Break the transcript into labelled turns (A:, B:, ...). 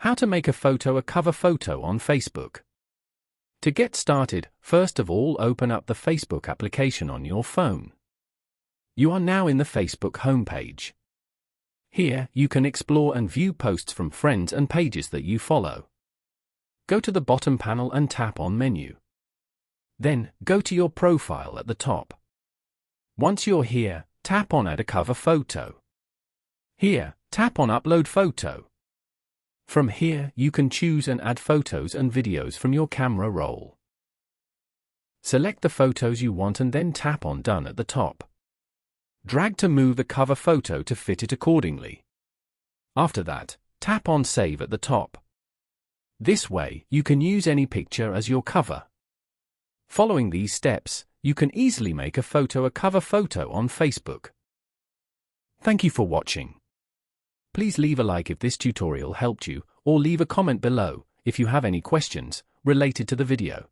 A: How to make a photo a cover photo on Facebook. To get started, first of all open up the Facebook application on your phone. You are now in the Facebook homepage. Here, you can explore and view posts from friends and pages that you follow. Go to the bottom panel and tap on Menu. Then, go to your profile at the top. Once you're here, tap on Add a cover photo. Here, tap on Upload photo. From here, you can choose and add photos and videos from your camera roll. Select the photos you want and then tap on Done at the top. Drag to move the cover photo to fit it accordingly. After that, tap on Save at the top. This way, you can use any picture as your cover. Following these steps, you can easily make a photo a cover photo on Facebook. Thank you for watching. Please leave a like if this tutorial helped you, or leave a comment below if you have any questions related to the video.